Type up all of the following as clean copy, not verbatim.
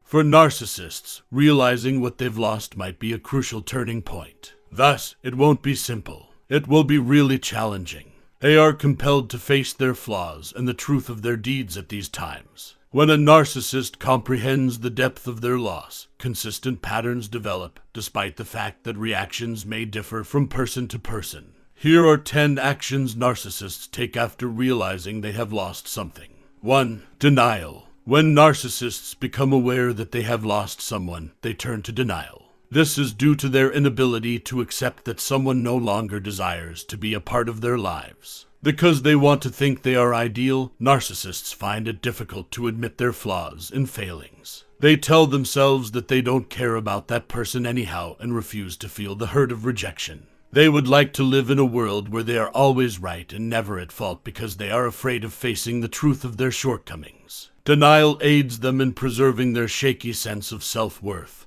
For narcissists, realizing what they've lost might be a crucial turning point. Thus, it won't be simple. It will be really challenging. They are compelled to face their flaws and the truth of their deeds at these times. When a narcissist comprehends the depth of their loss, consistent patterns develop, despite the fact that reactions may differ from person to person. Here are 10 actions narcissists take after realizing they have lost something. 1. Denial. When narcissists become aware that they have lost someone, they turn to denial. This is due to their inability to accept that someone no longer desires to be a part of their lives. Because they want to think they are ideal, narcissists find it difficult to admit their flaws and failings. They tell themselves that they don't care about that person anyhow and refuse to feel the hurt of rejection. They would like to live in a world where they are always right and never at fault because they are afraid of facing the truth of their shortcomings. Denial aids them in preserving their shaky sense of self-worth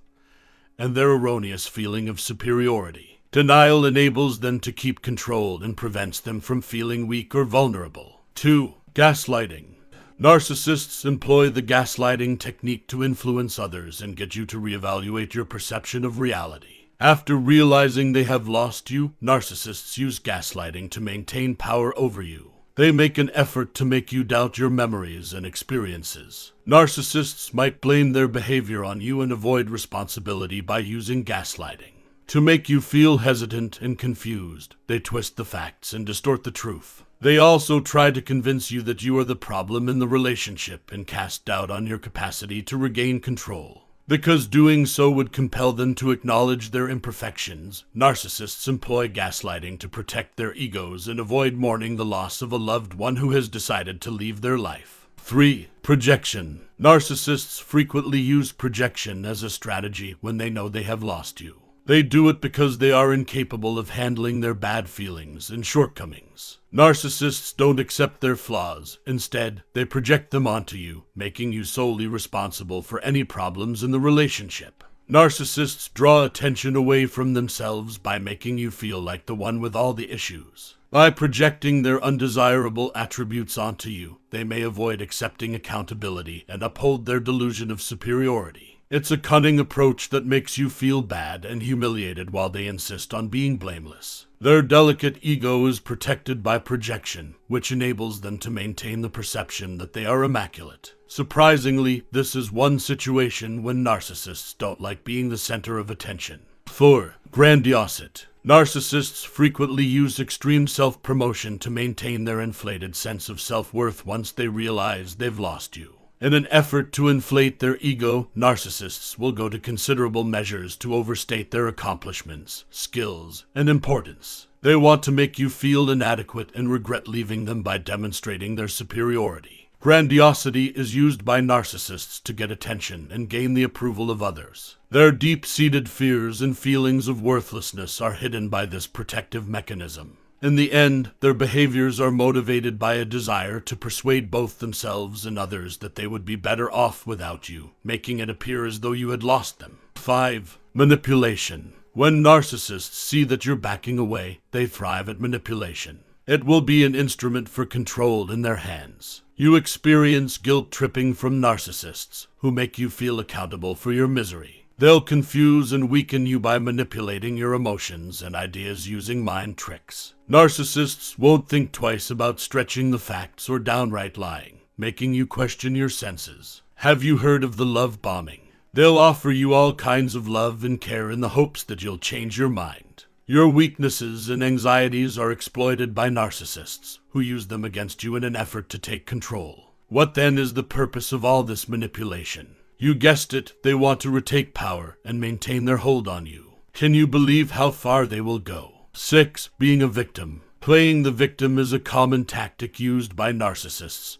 and their erroneous feeling of superiority. Denial enables them to keep control and prevents them from feeling weak or vulnerable. 2. Gaslighting. Narcissists employ the gaslighting technique to influence others and get you to reevaluate your perception of reality. After realizing they have lost you, narcissists use gaslighting to maintain power over you. They make an effort to make you doubt your memories and experiences. Narcissists might blame their behavior on you and avoid responsibility by using gaslighting. To make you feel hesitant and confused, they twist the facts and distort the truth. They also try to convince you that you are the problem in the relationship and cast doubt on your capacity to regain control. Because doing so would compel them to acknowledge their imperfections, narcissists employ gaslighting to protect their egos and avoid mourning the loss of a loved one who has decided to leave their life. 3. Projection. Narcissists frequently use projection as a strategy when they know they have lost you. They do it because they are incapable of handling their bad feelings and shortcomings. Narcissists don't accept their flaws. Instead, they project them onto you, making you solely responsible for any problems in the relationship. Narcissists draw attention away from themselves by making you feel like the one with all the issues. By projecting their undesirable attributes onto you, they may avoid accepting accountability and uphold their delusion of superiority. It's a cunning approach that makes you feel bad and humiliated while they insist on being blameless. Their delicate ego is protected by projection, which enables them to maintain the perception that they are immaculate. Surprisingly, this is one situation when narcissists don't like being the center of attention. 4. Grandiosity. Narcissists frequently use extreme self-promotion to maintain their inflated sense of self-worth once they realize they've lost you. In an effort to inflate their ego, narcissists will go to considerable measures to overstate their accomplishments, skills, and importance. They want to make you feel inadequate and regret leaving them by demonstrating their superiority. Grandiosity is used by narcissists to get attention and gain the approval of others. Their deep-seated fears and feelings of worthlessness are hidden by this protective mechanism. In the end, their behaviors are motivated by a desire to persuade both themselves and others that they would be better off without you, making it appear as though you had lost them. 5. Manipulation. When narcissists see that you're backing away, they thrive at manipulation. It will be an instrument for control in their hands. You experience guilt-tripping from narcissists, who make you feel accountable for your misery. They'll confuse and weaken you by manipulating your emotions and ideas using mind tricks. Narcissists won't think twice about stretching the facts or downright lying, making you question your senses. Have you heard of the love bombing? They'll offer you all kinds of love and care in the hopes that you'll change your mind. Your weaknesses and anxieties are exploited by narcissists, who use them against you in an effort to take control. What then is the purpose of all this manipulation? You guessed it, they want to retake power and maintain their hold on you. Can you believe how far they will go? 6. Being a victim. Playing the victim is a common tactic used by narcissists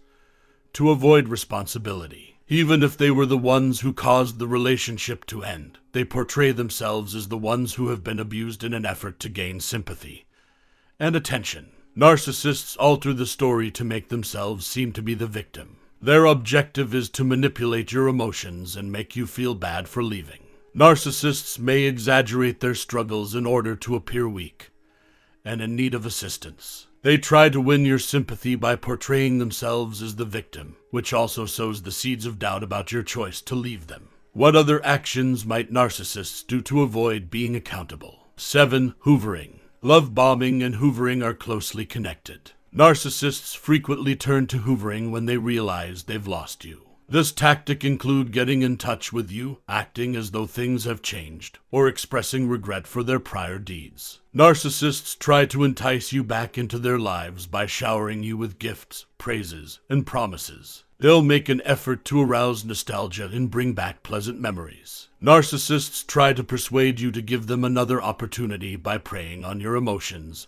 to avoid responsibility. Even if they were the ones who caused the relationship to end, they portray themselves as the ones who have been abused in an effort to gain sympathy and attention. Narcissists alter the story to make themselves seem to be the victim. Their objective is to manipulate your emotions and make you feel bad for leaving. Narcissists may exaggerate their struggles in order to appear weak and in need of assistance. They try to win your sympathy by portraying themselves as the victim, which also sows the seeds of doubt about your choice to leave them. What other actions might narcissists do to avoid being accountable? 7. Hoovering. Love bombing and hoovering are closely connected. Narcissists frequently turn to hoovering when they realize they've lost you. This tactic includes getting in touch with you, acting as though things have changed, or expressing regret for their prior deeds. Narcissists try to entice you back into their lives by showering you with gifts, praises, and promises. They'll make an effort to arouse nostalgia and bring back pleasant memories. Narcissists try to persuade you to give them another opportunity by preying on your emotions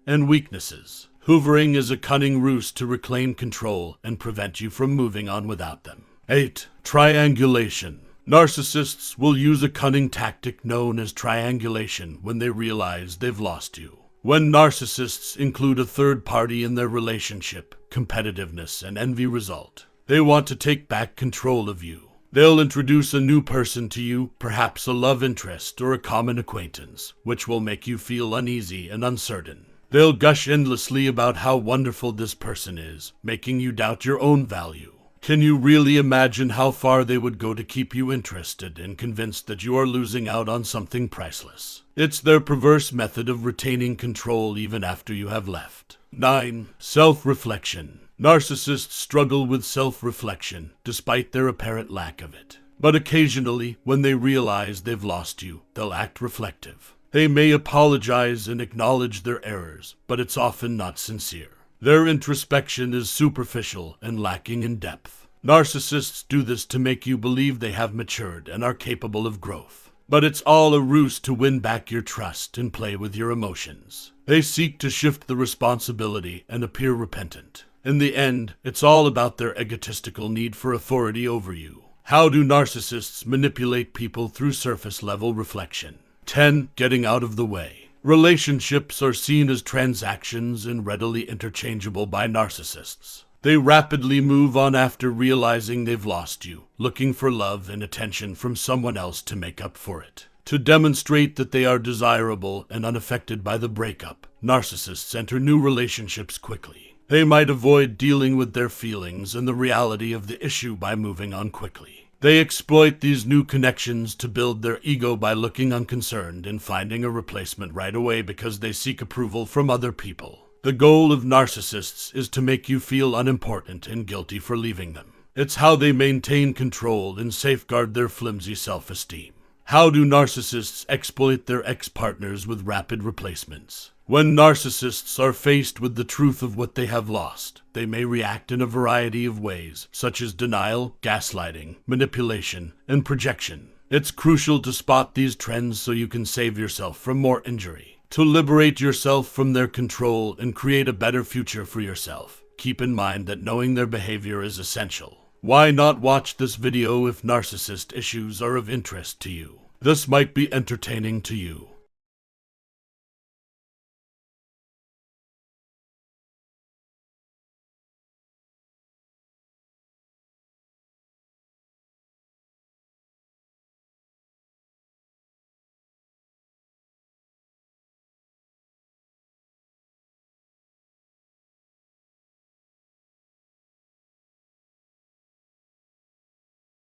and weaknesses. Hoovering is a cunning ruse to reclaim control and prevent you from moving on without them. 8. Triangulation. Narcissists will use a cunning tactic known as triangulation when they realize they've lost you. When narcissists include a third party in their relationship, competitiveness and envy result. They want to take back control of you. They'll introduce a new person to you, perhaps a love interest or a common acquaintance, which will make you feel uneasy and uncertain. They'll gush endlessly about how wonderful this person is, making you doubt your own value. Can you really imagine how far they would go to keep you interested and convinced that you are losing out on something priceless? It's their perverse method of retaining control even after you have left. 9. Self-reflection. Narcissists struggle with self-reflection, despite their apparent lack of it. But occasionally, when they realize they've lost you, they'll act reflective. They may apologize and acknowledge their errors, but it's often not sincere. Their introspection is superficial and lacking in depth. Narcissists do this to make you believe they have matured and are capable of growth. But it's all a ruse to win back your trust and play with your emotions. They seek to shift the responsibility and appear repentant. In the end, it's all about their egotistical need for authority over you. How do narcissists manipulate people through surface-level reflection? 10. Getting out of the way. Relationships are seen as transactions and readily interchangeable by narcissists. They rapidly move on after realizing they've lost you, looking for love and attention from someone else to make up for it. To demonstrate that they are desirable and unaffected by the breakup, narcissists enter new relationships quickly. They might avoid dealing with their feelings and the reality of the issue by moving on quickly. They exploit these new connections to build their ego by looking unconcerned and finding a replacement right away because they seek approval from other people. The goal of narcissists is to make you feel unimportant and guilty for leaving them. It's how they maintain control and safeguard their flimsy self-esteem. How do narcissists exploit their ex-partners with rapid replacements? When narcissists are faced with the truth of what they have lost, they may react in a variety of ways, such as denial, gaslighting, manipulation, and projection. It's crucial to spot these trends so you can save yourself from more injury. To liberate yourself from their control and create a better future for yourself, keep in mind that knowing their behavior is essential. Why not watch this video if narcissist issues are of interest to you? This might be entertaining to you.